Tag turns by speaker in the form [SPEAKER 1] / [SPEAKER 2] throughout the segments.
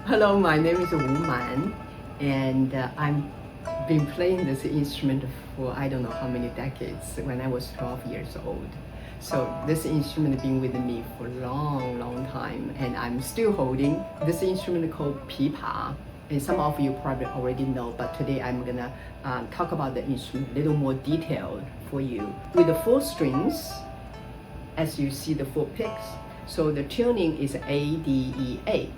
[SPEAKER 1] Hello, my name is Wu Man, and I've been playing this instrument for I don't know how many decades. When I was 12 years old, so this instrument has been with me for a long, long time, and I'm still holding this instrument called Pipa. And some of you probably already know, but today I'm gonna talk about the instrument a little more detailed for you. With the 4 strings, as you see the 4 picks, so the tuning is A, D, E, A.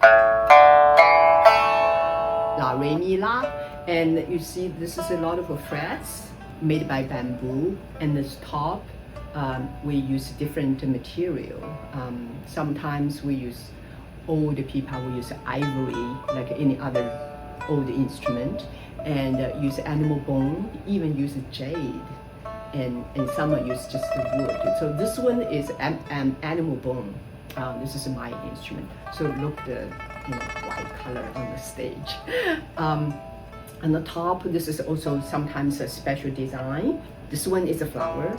[SPEAKER 1] La, Re, Mi, La, and you see this is a lot of frets made by bamboo, and this top we use different material. Sometimes we use old pipa, we use ivory like any other old instrument, and use animal bone, even use jade, and some use just the wood. So this one is an animal bone. This is my instrument. So look the white color on the stage. On the top, this is also sometimes a special design. This one is a flower.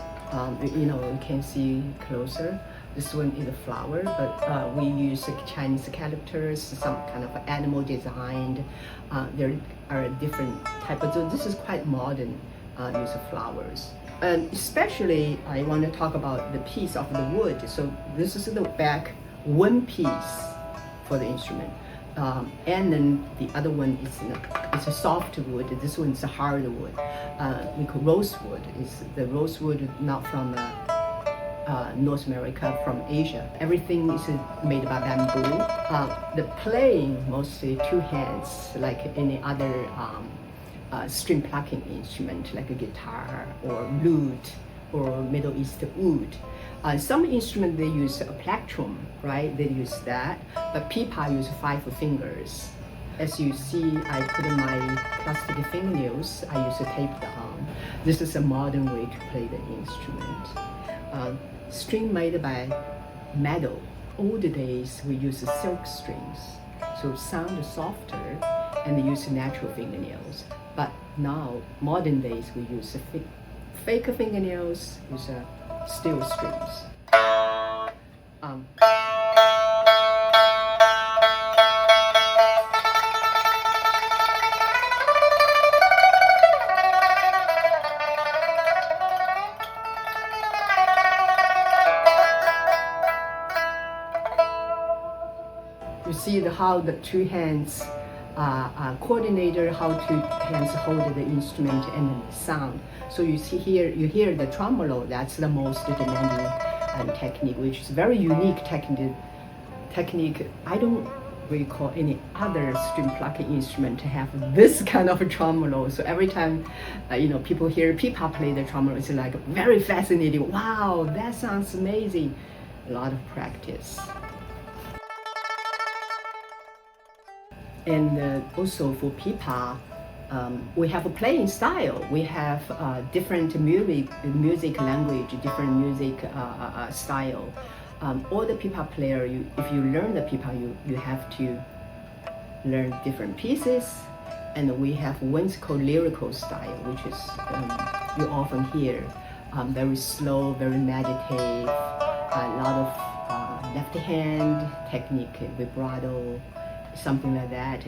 [SPEAKER 1] You can see closer. This one is a flower, but we use Chinese characters, some kind of animal designed. There are different types. So this is quite modern use of flowers. And especially, I want to talk about the piece of the wood. So this is the back one piece for the instrument, and then the other one is a soft wood. This one is a hard wood. We call rosewood. It's the rosewood not from North America, from Asia. Everything is made by bamboo. The playing mostly 2 hands, like any other string plucking instrument, like a guitar or lute or Middle East oud. Some instruments they use a plectrum, right? They use that, but pipa use 5 fingers. As you see, I put in my plastic fingernails. I use a tape down. This is a modern way to play the instrument. String made by metal. Old days we use silk strings, so sound softer, and use natural fingernails. But now, modern days, we use fake fingernails, use steel strings. You see how the 2 hands coordinator, how 2 hands hold the instrument and the sound. So you see here, you hear the tremolo. That's the most demanding technique, which is very unique technique. I don't recall any other string plucking instrument to have this kind of tremolo. So every time people hear pipa play the tremolo, it's like very fascinating. Wow, that sounds amazing. A lot of practice. And also for pipa, we have a playing style. We have different music language, different music style. All the pipa player, if you learn the pipa, you have to learn different pieces. And we have one's called lyrical style, which is you often hear very slow, very meditative, a lot of left hand technique, vibrato, something like that.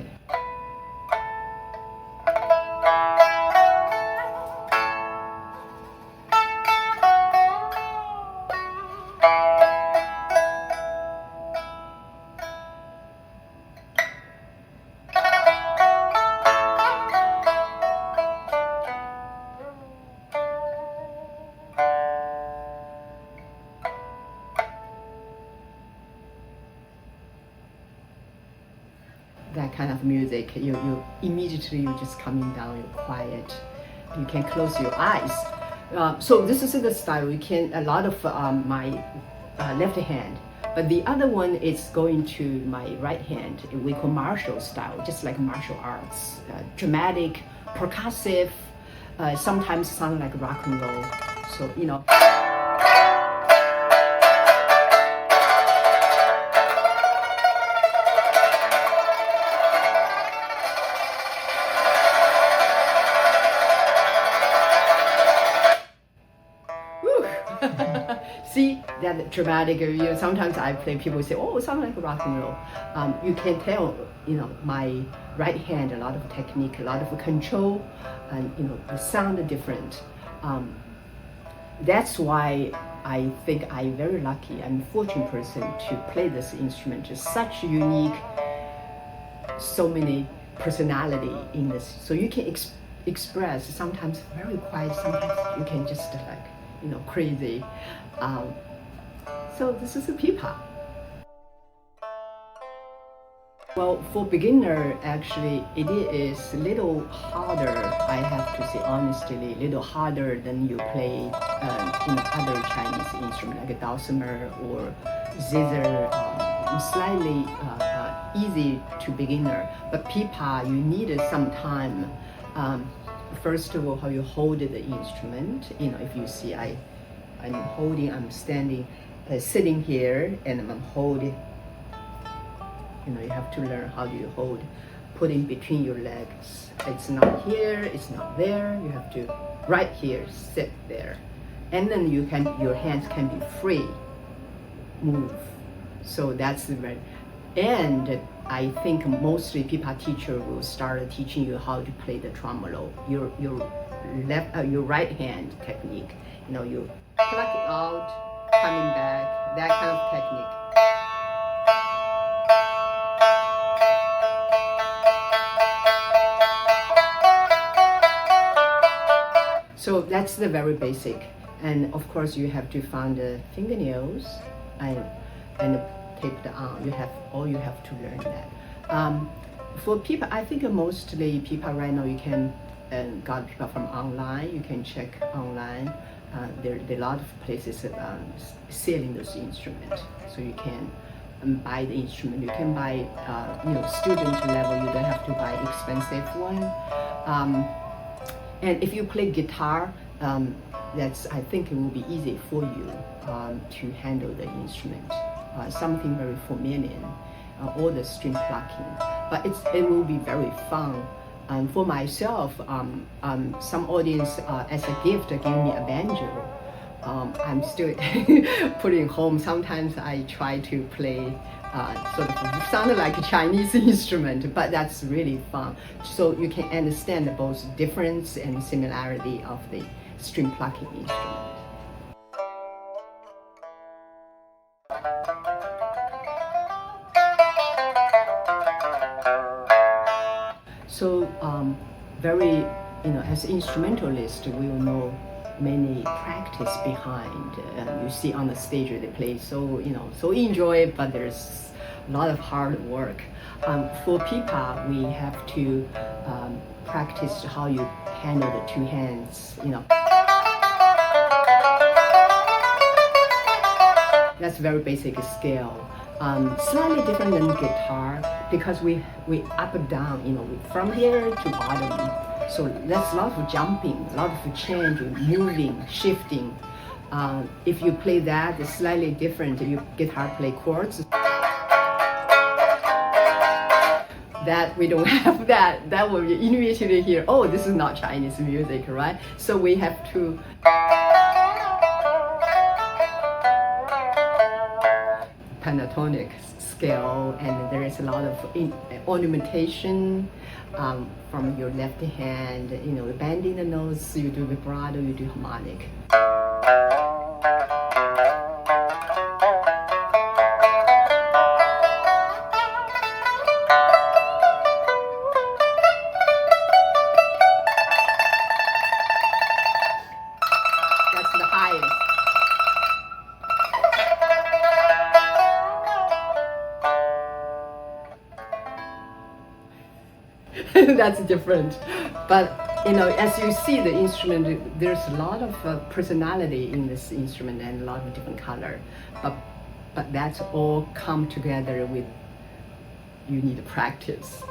[SPEAKER 1] That kind of music, you immediately you're just coming down, you're quiet, you can close your eyes. So this is the style. You can a lot of my left hand, but the other one is going to my right hand. We call martial style, just like martial arts, dramatic, percussive, sometimes sound like rock and roll. So See, that dramatic. Sometimes I play, people say, "Oh, it sounds like rock and roll." You can tell, my right hand, a lot of technique, a lot of control, and the sound different. That's why I think I'm very lucky. I'm a fortunate person to play this instrument. It's such unique, so many personality in this. So you can express, sometimes very quiet, sometimes you can just crazy. So this is a pipa. Well, for beginner, actually, it is a little harder. I have to say honestly, a little harder than you play other Chinese instrument like a dulcimer or zither. Slightly easy to beginner, but pipa you need some time. First of all, how you hold the instrument. If you see, I'm standing, sitting here, and I'm holding. You have to learn how do you hold, put in between your legs. It's not here, it's not there. You have to right here, sit there, and then your hands can be free, move. So that's the right. And I think mostly pipa teacher will start teaching you how to play the tremolo. Your right hand technique. You plucking out, coming back, that kind of technique. So that's the very basic. And of course you have to find the fingernails and tape the arm. You have to learn that. For pipa, I think mostly pipa right now you can got pipa from online. You can check online. There are a lot of places selling those instruments, so you can buy the instrument. You can buy student level. You don't have to buy expensive one. And if you play guitar, I think it will be easy for you to handle the instrument. Something very familiar, all the string plucking, but it will be very fun. For myself, some audience as a gift give me a banjo. I'm still putting home. Sometimes I try to play sort of sounded like a Chinese instrument, but that's really fun. So you can understand both difference and similarity of the string plucking instrument. So very, as instrumentalist, we will know many practice behind. You see on the stage they play so enjoy, but there's a lot of hard work. For pipa, we have to practice how you handle the two hands. That's very basic scale. Slightly different than guitar because we up and down, from here to bottom. So that's a lot of jumping, a lot of change, moving, shifting. If you play that, it's slightly different. You guitar play chords. That we don't have that. That will be immediately hear, oh, this is not Chinese music, right? So we have to pentatonic scale, and there is a lot of ornamentation from your left hand. Bending the notes, you do vibrato, you do harmonic. That's the highest. That's different, but as you see the instrument, there's a lot of personality in this instrument and a lot of different color, but that's all come together with you need practice.